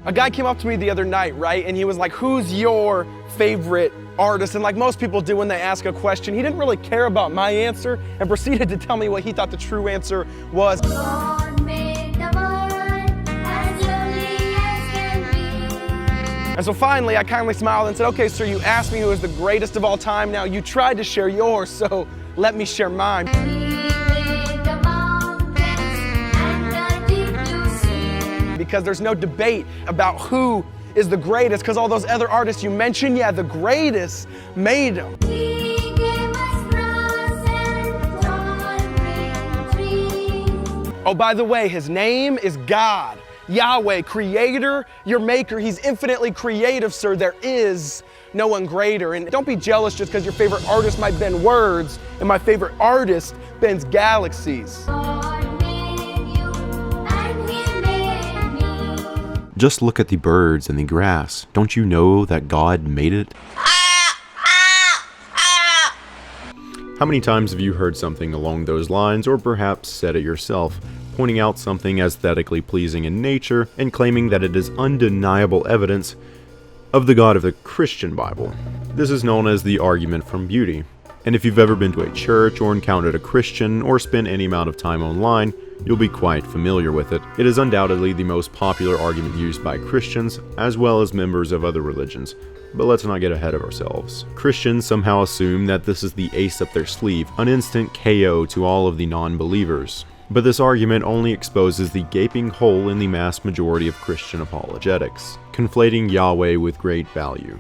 A guy came up to me the other night, right? And he was like, who's your favorite artist? And like most people do when they ask a question, he didn't really care about my answer and proceeded to tell me what he thought the true answer was. God made the world as lovely as can be. And so finally, I kindly smiled and said, okay, sir, you asked me who is the greatest of all time. Now you tried to share yours, so let me share mine. He made the mountains and the deep blue sea. Because there's no debate about who is the greatest, because all those other artists you mentioned, yeah, the greatest made them. He gave us grass and tall green trees. Oh, by the way, his name is God, Yahweh, creator, your maker. He's infinitely creative, sir. There is no one greater. And don't be jealous just because your favorite artist might bend words and my favorite artist bends galaxies. God made you and he made me. Just look at the birds and the grass. Don't you know that God made it? How many times have you heard something along those lines, or perhaps said it yourself, pointing out something aesthetically pleasing in nature and claiming that it is undeniable evidence of the God of the Christian Bible? This is known as the argument from beauty. And if you've ever been to a church or encountered a Christian or spent any amount of time online, you'll be quite familiar with it. It is undoubtedly the most popular argument used by Christians as well as members of other religions. But let's not get ahead of ourselves. Christians somehow assume that this is the ace up their sleeve, an instant KO to all of the non-believers. But this argument only exposes the gaping hole in the mass majority of Christian apologetics, conflating Yahweh with great value.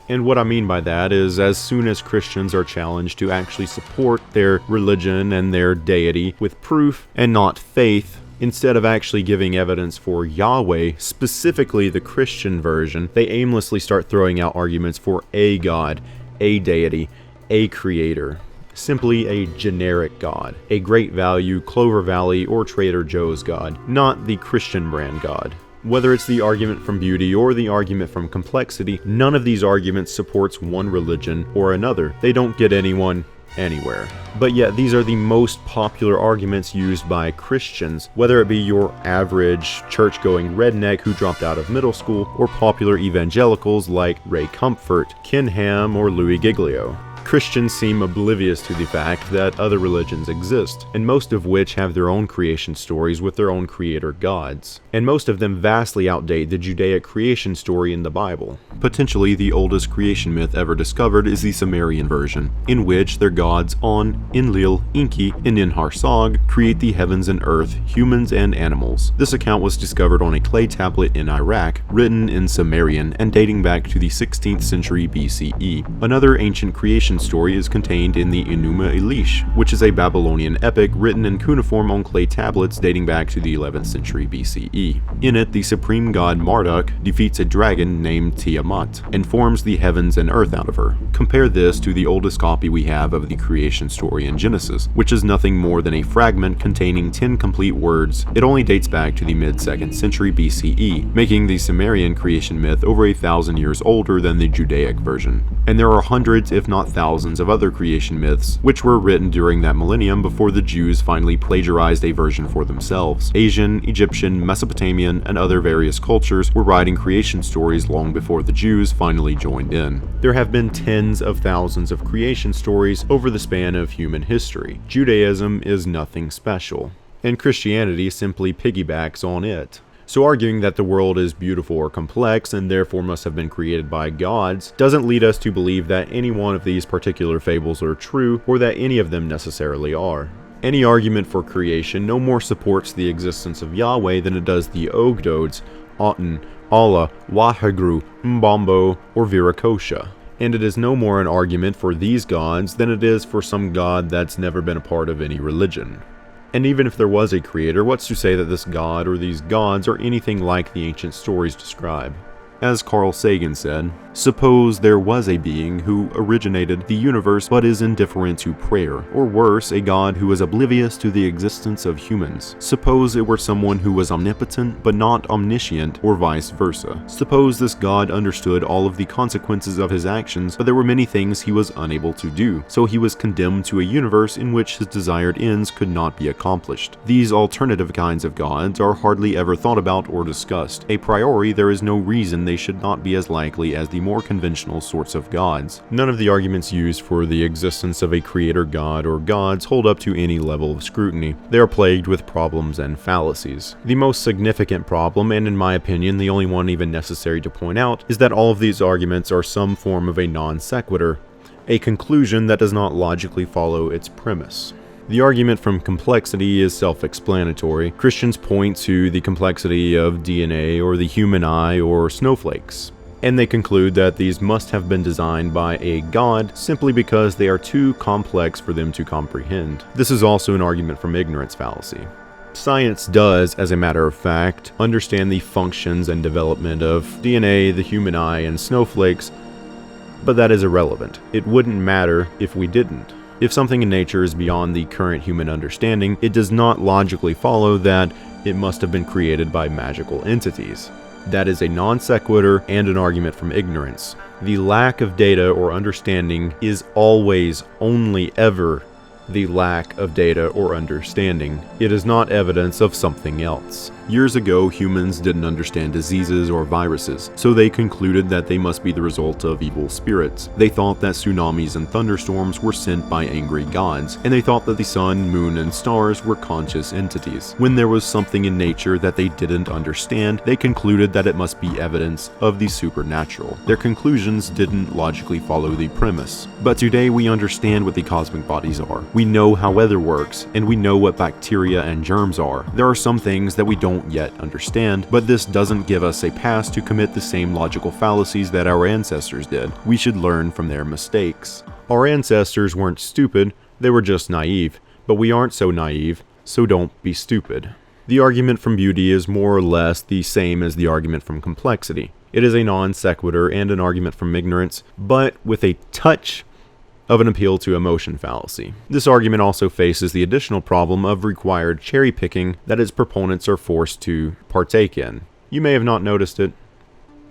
And what I mean by that is, as soon as Christians are challenged to actually support their religion and their deity with proof and not faith, instead of actually giving evidence for Yahweh, specifically the Christian version, they aimlessly start throwing out arguments for a God, a deity, a creator. Simply a generic God, a Great Value, Clover Valley, or Trader Joe's God, not the Christian brand God. Whether it's the argument from beauty or the argument from complexity, none of these arguments supports one religion or another. They don't get anyone anywhere. But yet these are the most popular arguments used by Christians, whether it be your average church-going redneck who dropped out of middle school, or popular evangelicals like Ray Comfort, Ken Ham, or Louis Giglio. Christians seem oblivious to the fact that other religions exist, and most of which have their own creation stories with their own creator gods. And most of them vastly outdate the Judaic creation story in the Bible. Potentially the oldest creation myth ever discovered is the Sumerian version, in which their gods On, Enlil, Enki, and Ninhursag create the heavens and earth, humans and animals. This account was discovered on a clay tablet in Iraq, written in Sumerian and dating back to the 16th century BCE. Another ancient creation story is contained in the Enuma Elish, which is a Babylonian epic written in cuneiform on clay tablets dating back to the 11th century BCE. In it, the supreme god Marduk defeats a dragon named Tiamat and forms the heavens and earth out of her. Compare this to the oldest copy we have of the creation story in Genesis, which is nothing more than a fragment containing 10 complete words. It only dates back to the mid-2nd century BCE, making the Sumerian creation myth over 1,000 years older than the Judaic version. And there are hundreds, if not thousands, of other creation myths which were written during that millennium before the Jews finally plagiarized a version for themselves. Asian, Egyptian, Mesopotamian, and other various cultures were writing creation stories long before the Jews finally joined in. There have been tens of thousands of creation stories over the span of human history. Judaism is nothing special, and Christianity simply piggybacks on it. So arguing that the world is beautiful or complex and therefore must have been created by gods doesn't lead us to believe that any one of these particular fables are true, or that any of them necessarily are. Any argument for creation no more supports the existence of Yahweh than it does the Ogdoads, Aten, Allah, Wahagru, Mbombo, or Viracocha. And it is no more an argument for these gods than it is for some god that's never been a part of any religion. And even if there was a creator, what's to say that this god or these gods are anything like the ancient stories describe? As Carl Sagan said, suppose there was a being who originated the universe but is indifferent to prayer, or worse, a God who is oblivious to the existence of humans. Suppose it were someone who was omnipotent but not omniscient, or vice versa. Suppose this God understood all of the consequences of his actions, but there were many things he was unable to do, so he was condemned to a universe in which his desired ends could not be accomplished. These alternative kinds of gods are hardly ever thought about or discussed. A priori, there is no reason they should not be as likely as the more conventional sorts of gods. None of the arguments used for the existence of a creator god or gods hold up to any level of scrutiny. They are plagued with problems and fallacies. The most significant problem, and in my opinion the only one even necessary to point out, is that all of these arguments are some form of a non sequitur, a conclusion that does not logically follow its premise. The argument from complexity is self-explanatory. Christians point to the complexity of DNA or the human eye or snowflakes, and they conclude that these must have been designed by a god simply because they are too complex for them to comprehend. This is also an argument from ignorance fallacy. Science does, as a matter of fact, understand the functions and development of DNA, the human eye, and snowflakes, but that is irrelevant. It wouldn't matter if we didn't. If something in nature is beyond the current human understanding, it does not logically follow that it must have been created by magical entities. That is a non sequitur and an argument from ignorance. The lack of data or understanding is always, only ever, the lack of data or understanding. It is not evidence of something else. Years ago, humans didn't understand diseases or viruses, so they concluded that they must be the result of evil spirits. They thought that tsunamis and thunderstorms were sent by angry gods, and they thought that the sun, moon, and stars were conscious entities. When there was something in nature that they didn't understand, they concluded that it must be evidence of the supernatural. Their conclusions didn't logically follow the premise. But today we understand what the cosmic bodies are. We know how weather works, and we know what bacteria and germs are. There are some things that we don't yet understand, but this doesn't give us a pass to commit the same logical fallacies that our ancestors did. We should learn from their mistakes. Our ancestors weren't stupid, they were just naive. But we aren't so naive, so don't be stupid. The argument from beauty is more or less the same as the argument from complexity. It is a non sequitur and an argument from ignorance, but with a touch of an appeal to emotion fallacy. This argument also faces the additional problem of required cherry picking that its proponents are forced to partake in. You may have not noticed it,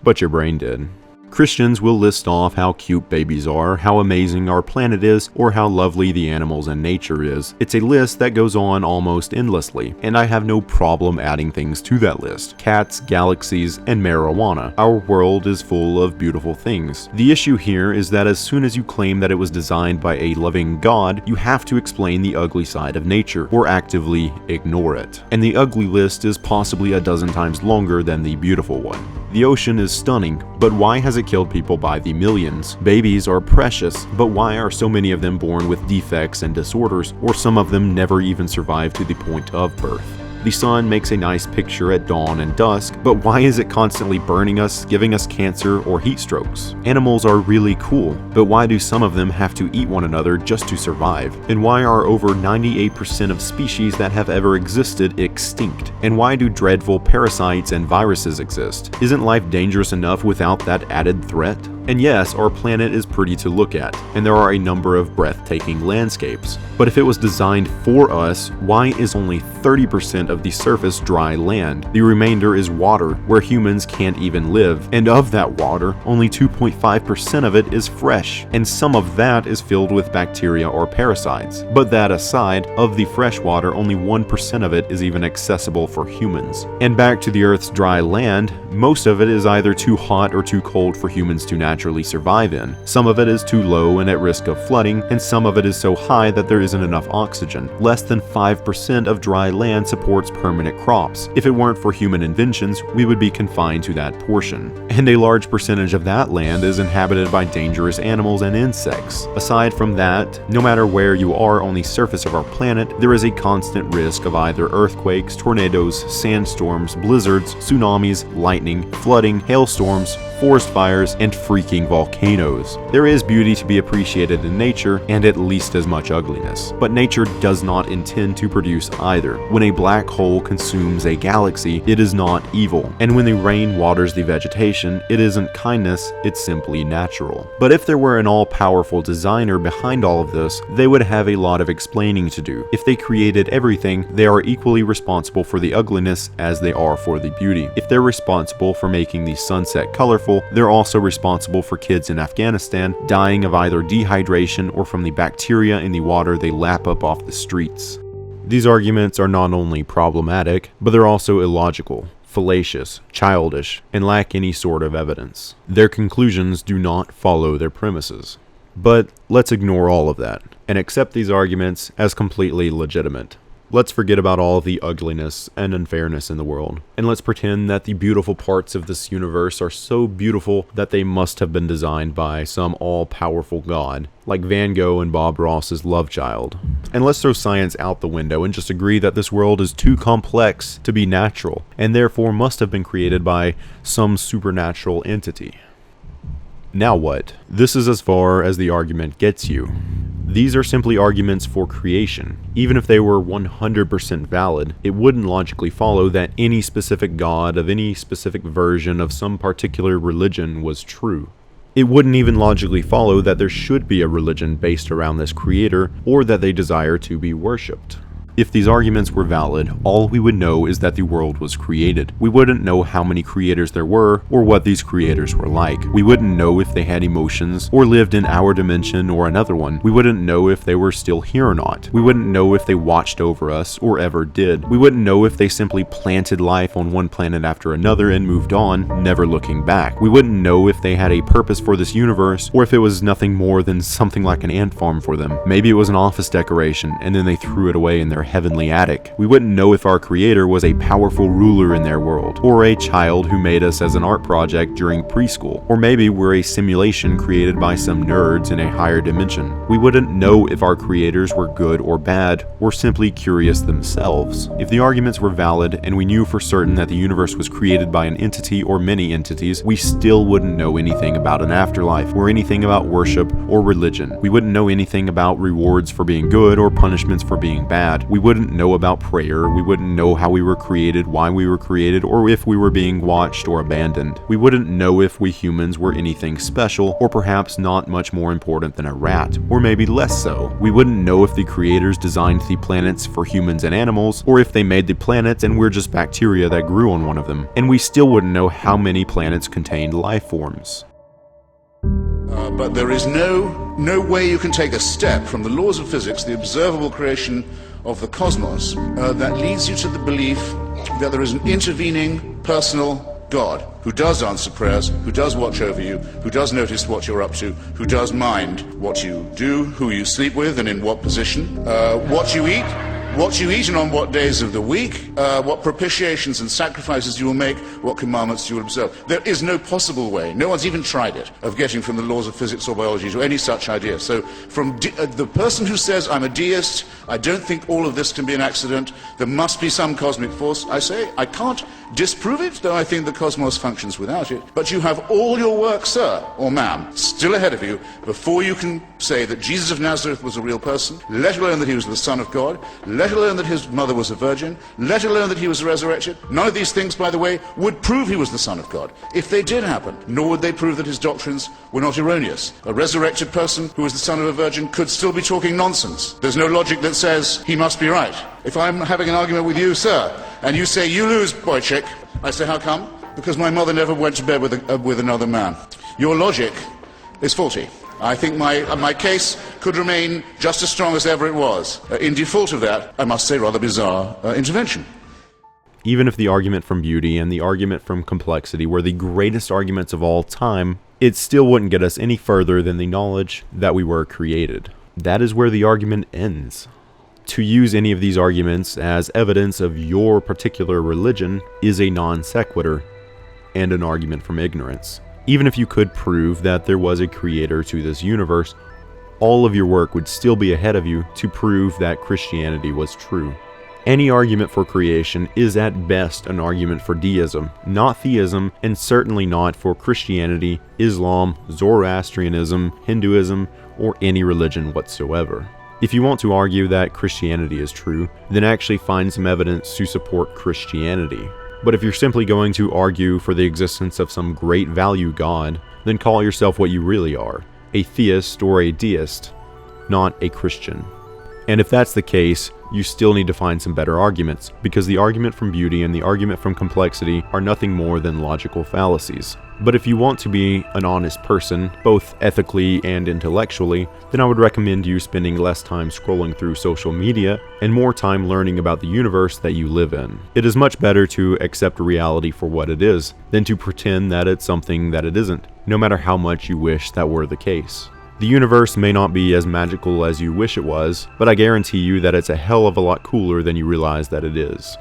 but your brain did. Christians will list off how cute babies are, how amazing our planet is, or how lovely the animals and nature is. It's a list that goes on almost endlessly, and I have no problem adding things to that list. Cats, galaxies, and marijuana. Our world is full of beautiful things. The issue here is that as soon as you claim that it was designed by a loving God, you have to explain the ugly side of nature, or actively ignore it. And the ugly list is possibly a dozen times longer than the beautiful one. The ocean is stunning, but why has it killed people by the millions? Babies are precious, but why are so many of them born with defects and disorders, or some of them never even survive to the point of birth? The sun makes a nice picture at dawn and dusk, but why is it constantly burning us, giving us cancer or heat strokes? Animals are really cool, but why do some of them have to eat one another just to survive? And why are over 98% of species that have ever existed extinct? And why do dreadful parasites and viruses exist? Isn't life dangerous enough without that added threat? And yes, our planet is pretty to look at, and there are a number of breathtaking landscapes. But if it was designed for us, why is only 30% of the surface dry land? The remainder is water, where humans can't even live. And of that water, only 2.5% of it is fresh, and some of that is filled with bacteria or parasites. But that aside, of the fresh water, only 1% of it is even accessible for humans. And back to the Earth's dry land, most of it is either too hot or too cold for humans to naturally survive in. Some of it is too low and at risk of flooding, and some of it is so high that there isn't enough oxygen. Less than 5% of dry land supports permanent crops. If it weren't for human inventions, we would be confined to that portion. And a large percentage of that land is inhabited by dangerous animals and insects. Aside from that, no matter where you are on the surface of our planet, there is a constant risk of either earthquakes, tornadoes, sandstorms, blizzards, tsunamis, lightning, flooding, hailstorms, forest fires, and freaking volcanoes. There is beauty to be appreciated in nature, and at least as much ugliness. But nature does not intend to produce either. When a black hole consumes a galaxy, it is not evil. And when the rain waters the vegetation, it isn't kindness, it's simply natural. But if there were an all-powerful designer behind all of this, they would have a lot of explaining to do. If they created everything, they are equally responsible for the ugliness as they are for the beauty. If they're responsible for making the sunset colorful, they're also responsible for kids in Afghanistan dying of either dehydration or from the bacteria in the water they lap up off the streets. These arguments are not only problematic, but they're also illogical, fallacious, childish, and lack any sort of evidence. Their conclusions do not follow their premises. But let's ignore all of that and accept these arguments as completely legitimate. Let's forget about all of the ugliness and unfairness in the world, and let's pretend that the beautiful parts of this universe are so beautiful that they must have been designed by some all-powerful God, like Van Gogh and Bob Ross's love child. And let's throw science out the window and just agree that this world is too complex to be natural, and therefore must have been created by some supernatural entity. Now what? This is as far as the argument gets you. These are simply arguments for creation. Even if they were 100% valid, it wouldn't logically follow that any specific god of any specific version of some particular religion was true. It wouldn't even logically follow that there should be a religion based around this creator, or that they desire to be worshipped. If these arguments were valid, all we would know is that the world was created. We wouldn't know how many creators there were, or what these creators were like. We wouldn't know if they had emotions, or lived in our dimension or another one. We wouldn't know if they were still here or not. We wouldn't know if they watched over us, or ever did. We wouldn't know if they simply planted life on one planet after another and moved on, never looking back. We wouldn't know if they had a purpose for this universe, or if it was nothing more than something like an ant farm for them. Maybe it was an office decoration, and then they threw it away in their heavenly attic. We wouldn't know if our creator was a powerful ruler in their world, or a child who made us as an art project during preschool, or maybe we're a simulation created by some nerds in a higher dimension. We wouldn't know if our creators were good or bad, or simply curious themselves. If the arguments were valid, and we knew for certain that the universe was created by an entity or many entities, we still wouldn't know anything about an afterlife, or anything about worship or religion. We wouldn't know anything about rewards for being good or punishments for being bad. We wouldn't know about prayer. We wouldn't know how we were created, why we were created, or if we were being watched or abandoned. We wouldn't know if we humans were anything special, or perhaps not much more important than a rat, or maybe less so. We wouldn't know if the creators designed the planets for humans and animals, or if they made the planets and we're just bacteria that grew on one of them. And we still wouldn't know how many planets contained life forms. But there is no way you can take a step from the laws of physics, the observable creation of the cosmos, that leads you to the belief that there is an intervening personal God who does answer prayers, who does watch over you, who does notice what you're up to, who does mind what you do, who you sleep with and in what position, what you eat and on what days of the week, what propitiations and sacrifices you will make, what commandments you will observe. There is no possible way, no one's even tried it, of getting from the laws of physics or biology to any such idea. So from the person who says, I'm a deist, I don't think all of this can be an accident, there must be some cosmic force, I say, I can't disprove it, though I think the cosmos functions without it. But you have all your work, sir, or ma'am, still ahead of you, before you can say that Jesus of Nazareth was a real person, let alone that he was the Son of God, let alone that his mother was a virgin, let alone that he was resurrected. None of these things, by the way, would prove he was the Son of God, if they did happen, nor would they prove that his doctrines were not erroneous. A resurrected person who was the son of a virgin could still be talking nonsense. There's no logic that says he must be right. If I'm having an argument with you, sir, and you say, you lose, boy chick, I say, how come? Because my mother never went to bed with another man. Your logic is faulty. I think my case could remain just as strong as ever it was. In default of that, I must say, rather bizarre intervention. Even if the argument from beauty and the argument from complexity were the greatest arguments of all time, it still wouldn't get us any further than the knowledge that we were created. That is where the argument ends. To use any of these arguments as evidence of your particular religion is a non sequitur and an argument from ignorance. Even if you could prove that there was a creator to this universe, all of your work would still be ahead of you to prove that Christianity was true. Any argument for creation is at best an argument for deism, not theism, and certainly not for Christianity, Islam, Zoroastrianism, Hinduism, or any religion whatsoever. If you want to argue that Christianity is true, then actually find some evidence to support Christianity. But if you're simply going to argue for the existence of some great value God, then call yourself what you really are, a theist or a deist, not a Christian. And if that's the case, you still need to find some better arguments, because the argument from beauty and the argument from complexity are nothing more than logical fallacies. But if you want to be an honest person, both ethically and intellectually, then I would recommend you spending less time scrolling through social media and more time learning about the universe that you live in. It is much better to accept reality for what it is than to pretend that it's something that it isn't, no matter how much you wish that were the case. The universe may not be as magical as you wish it was, but I guarantee you that it's a hell of a lot cooler than you realize that it is.